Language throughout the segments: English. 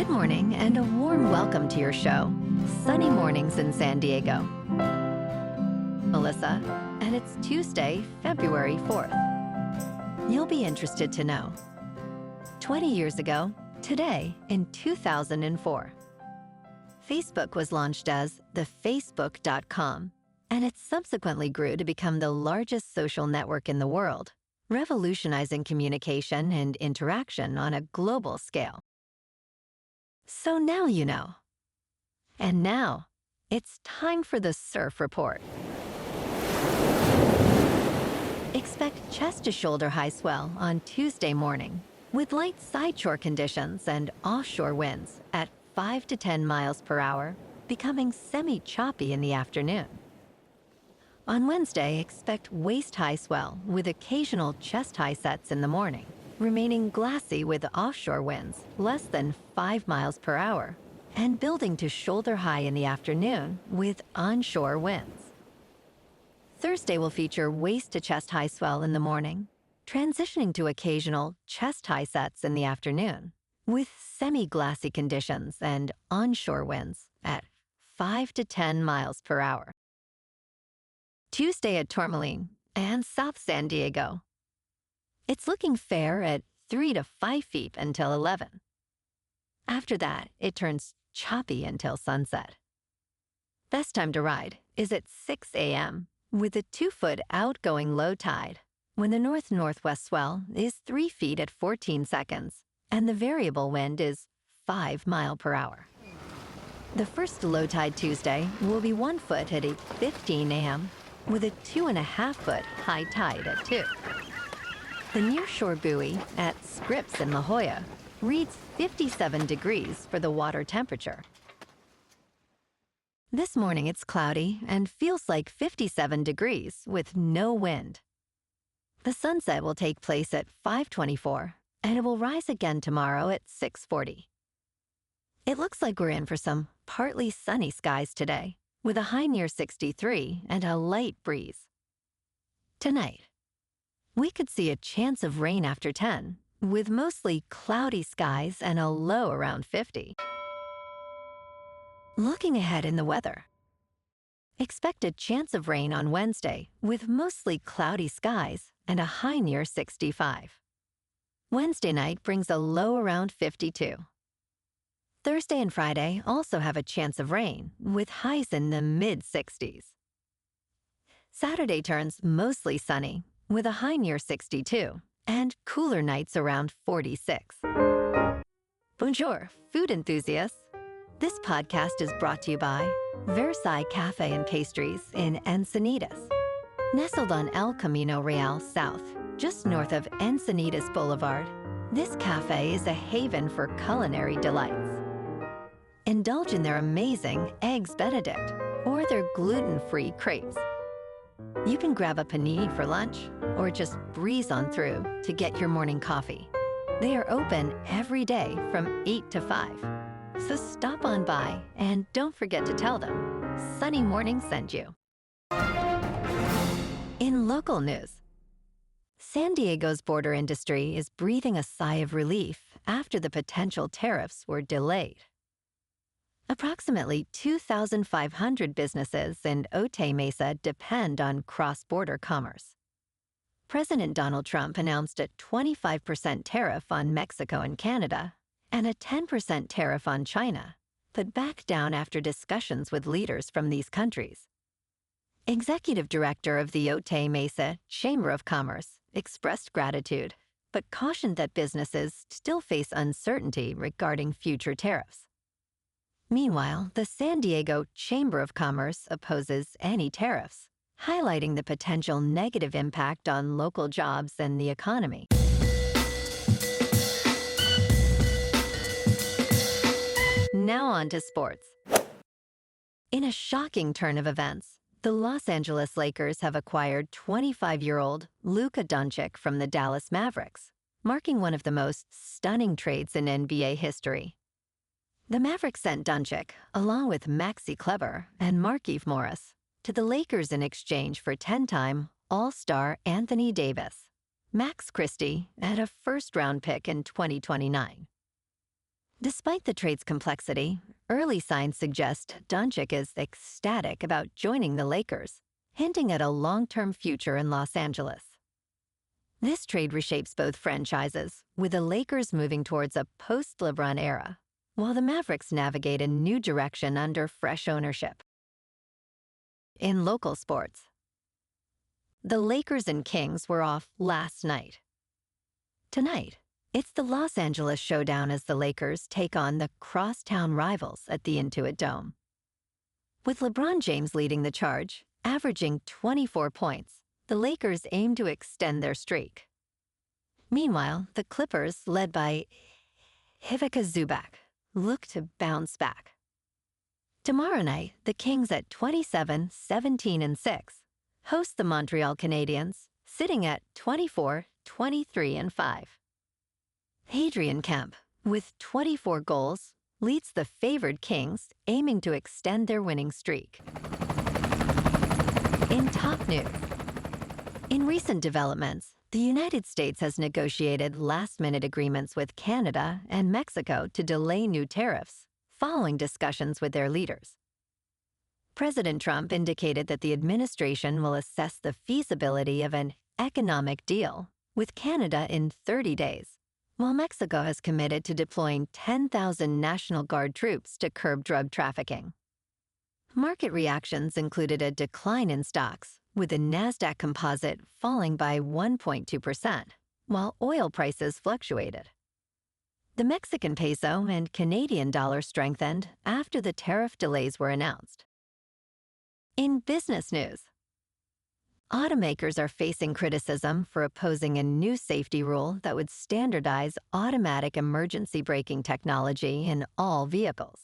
Good morning and a warm welcome to your show, Sunny Mornings in San Diego. Melissa, and it's Tuesday, February 4th. You'll be interested to know. 20 years ago, today in 2004, Facebook was launched as the Facebook.com, and it subsequently grew to become the largest social network in the world, revolutionizing communication and interaction on a global scale. So now you know. And now, it's time for the Surf Report. Expect chest-to-shoulder high swell on Tuesday morning, with light sideshore conditions and offshore winds at 5 to 10 miles per hour, becoming semi-choppy in the afternoon. On Wednesday, expect waist-high swell with occasional chest-high sets in the morning, remaining glassy with offshore winds less than 5 miles per hour, and building to shoulder high in the afternoon with onshore winds. Thursday will feature waist to chest high swell in the morning, transitioning to occasional chest high sets in the afternoon, with semi-glassy conditions and onshore winds at 5 to 10 miles per hour. Tuesday at Tourmaline and South San Diego. It's looking fair at 3 to 5 feet until 11. After that, it turns choppy until sunset. Best time to ride is at 6 a.m. with a 2-foot outgoing low tide, when the north-northwest swell is 3 feet at 14 seconds, and the variable wind is 5 miles per hour. The first low tide Tuesday will be 1 foot at 8:15 a.m. with a 2.5-foot high tide at 2. The nearshore buoy at Scripps in La Jolla reads 57 degrees for the water temperature. This morning it's cloudy and feels like 57 degrees with no wind. The sunset will take place at 5:24 and it will rise again tomorrow at 6:40. It looks like we're in for some partly sunny skies today, with a high near 63 and a light breeze. Tonight, we could see a chance of rain after 10, with mostly cloudy skies and a low around 50. Looking ahead in the weather. Expect a chance of rain on Wednesday, with mostly cloudy skies and a high near 65. Wednesday night brings a low around 52. Thursday and Friday also have a chance of rain, with highs in the mid-60s. Saturday turns mostly sunny, with a high near 62, and cooler nights around 46. Bonjour, food enthusiasts. This podcast is brought to you by Versailles Cafe and Pastries in Encinitas. Nestled on El Camino Real South, just north of Encinitas Boulevard, this cafe is a haven for culinary delights. Indulge in their amazing Eggs Benedict or their gluten-free crepes. You can grab a panini for lunch or just breeze on through to get your morning coffee. They are open every day from 8 to 5. So stop on by and don't forget to tell them Sunny Morning sent you. In local news, San Diego's border industry is breathing a sigh of relief after the potential tariffs were delayed. Approximately 2,500 businesses in Otay Mesa depend on cross-border commerce. President Donald Trump announced a 25% tariff on Mexico and Canada and a 10% tariff on China, but backed down after discussions with leaders from these countries. Executive Director of the Otay Mesa Chamber of Commerce expressed gratitude, but cautioned that businesses still face uncertainty regarding future tariffs. Meanwhile, the San Diego Chamber of Commerce opposes any tariffs, highlighting the potential negative impact on local jobs and the economy. Now on to sports. In a shocking turn of events, the Los Angeles Lakers have acquired 25-year-old Luka Dončić from the Dallas Mavericks, marking one of the most stunning trades in NBA history. The Mavericks sent Dončić, along with Maxi Kleber and Markieff Morris, to the Lakers in exchange for 10-time All-Star Anthony Davis, Max Christie, and a first-round pick in 2029. Despite the trade's complexity, early signs suggest Dončić is ecstatic about joining the Lakers, hinting at a long-term future in Los Angeles. This trade reshapes both franchises, with the Lakers moving towards a post-LeBron era, while the Mavericks navigate a new direction under fresh ownership. In local sports, the Lakers and Kings were off last night. Tonight, it's the Los Angeles showdown as the Lakers take on the crosstown rivals at the Intuit Dome. With LeBron James leading the charge, averaging 24 points, the Lakers aim to extend their streak. Meanwhile, the Clippers, led by Ivica Zubac, look to bounce back. Tomorrow night, the Kings at 27, 17, and 6 host the Montreal Canadiens, sitting at 24, 23, and 5. Adrian Kemp, with 24 goals, leads the favored Kings, aiming to extend their winning streak. In top news, in recent developments, the United States has negotiated last-minute agreements with Canada and Mexico to delay new tariffs, following discussions with their leaders. President Trump indicated that the administration will assess the feasibility of an economic deal with Canada in 30 days, while Mexico has committed to deploying 10,000 National Guard troops to curb drug trafficking. Market reactions included a decline in stocks, with the Nasdaq Composite falling by 1.2%, while oil prices fluctuated. The Mexican peso and Canadian dollar strengthened after the tariff delays were announced. In business news, automakers are facing criticism for opposing a new safety rule that would standardize automatic emergency braking technology in all vehicles.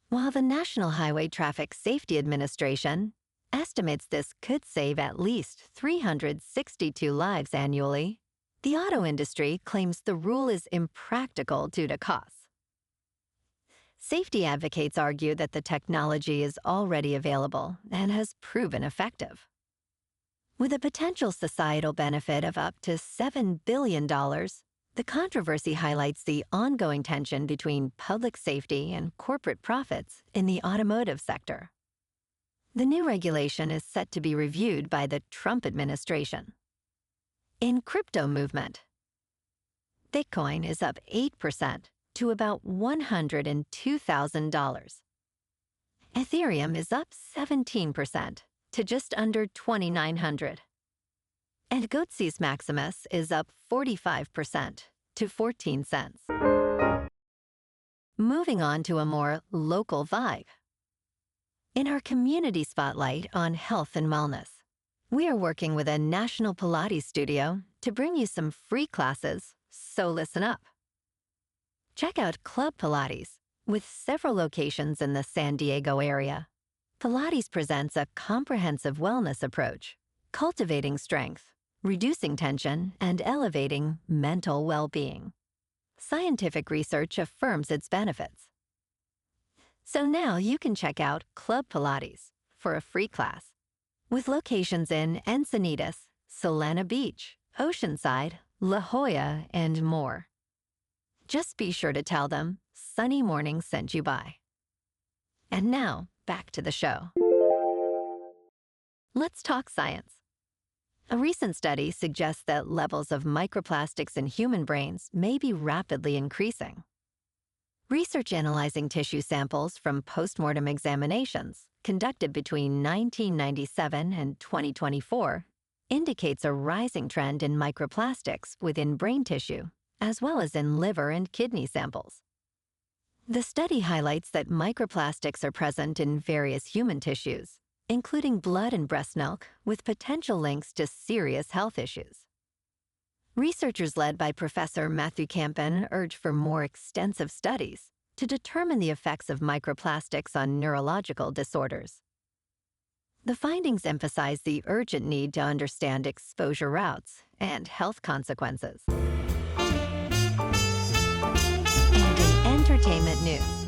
While the National Highway Traffic Safety Administration estimates this could save at least 362 lives annually, the auto industry claims the rule is impractical due to costs. Safety advocates argue that the technology is already available and has proven effective. With a potential societal benefit of up to $7 billion, the controversy highlights the ongoing tension between public safety and corporate profits in the automotive sector. The new regulation is set to be reviewed by the Trump administration. In crypto movement, Bitcoin is up 8% to about $102,000. Ethereum is up 17% to just under $2,900. And Goatse's Maximus is up 45% to 14 cents. Moving on to a more local vibe. In our community spotlight on health and wellness, we are working with a national Pilates studio to bring you some free classes, so listen up. Check out Club Pilates, with several locations in the San Diego area. Pilates presents a comprehensive wellness approach, cultivating strength, reducing tension, and elevating mental well-being. Scientific research affirms its benefits. So now you can check out Club Pilates for a free class, with locations in Encinitas, Solana Beach, Oceanside, La Jolla, and more. Just be sure to tell them Sunny Morning sent you by. And now, back to the show. Let's talk science. A recent study suggests that levels of microplastics in human brains may be rapidly increasing. Research analyzing tissue samples from postmortem examinations conducted between 1997 and 2024 indicates a rising trend in microplastics within brain tissue, as well as in liver and kidney samples. The study highlights that microplastics are present in various human tissues, including blood and breast milk, with potential links to serious health issues. Researchers led by Professor Matthew Campen urge for more extensive studies to determine the effects of microplastics on neurological disorders. The findings emphasize the urgent need to understand exposure routes and health consequences. And in entertainment news,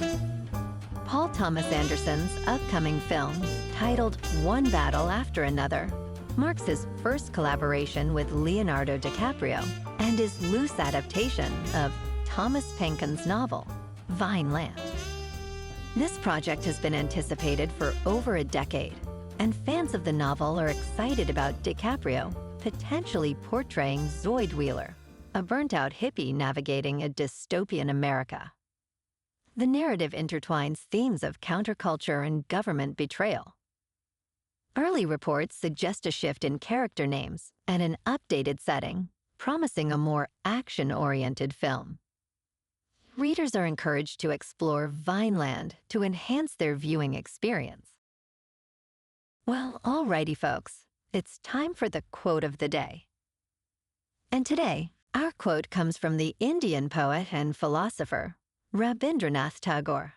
Paul Thomas Anderson's upcoming film, titled One Battle After Another, marks his first collaboration with Leonardo DiCaprio and his loose adaptation of Thomas Pynchon's novel, Vineland. This project has been anticipated for over a decade, and fans of the novel are excited about DiCaprio potentially portraying Zoid Wheeler, a burnt-out hippie navigating a dystopian America. The narrative intertwines themes of counterculture and government betrayal. Early reports suggest a shift in character names and an updated setting, promising a more action-oriented film. Readers are encouraged to explore Vineland to enhance their viewing experience. Well, alrighty folks, it's time for the quote of the day. And today, our quote comes from the Indian poet and philosopher, Rabindranath Tagore.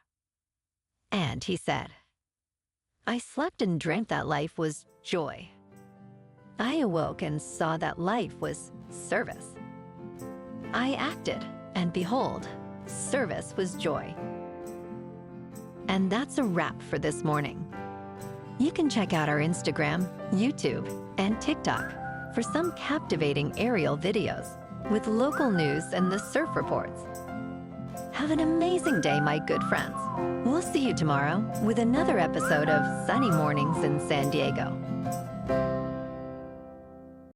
And he said, "I slept and dreamt that life was joy. I awoke and saw that life was service. I acted, and behold, service was joy." And that's a wrap for this morning. You can check out our Instagram, YouTube, and TikTok for some captivating aerial videos with local news and the surf reports. Have an amazing day, my good friends. We'll see you tomorrow with another episode of Sunny Mornings in San Diego.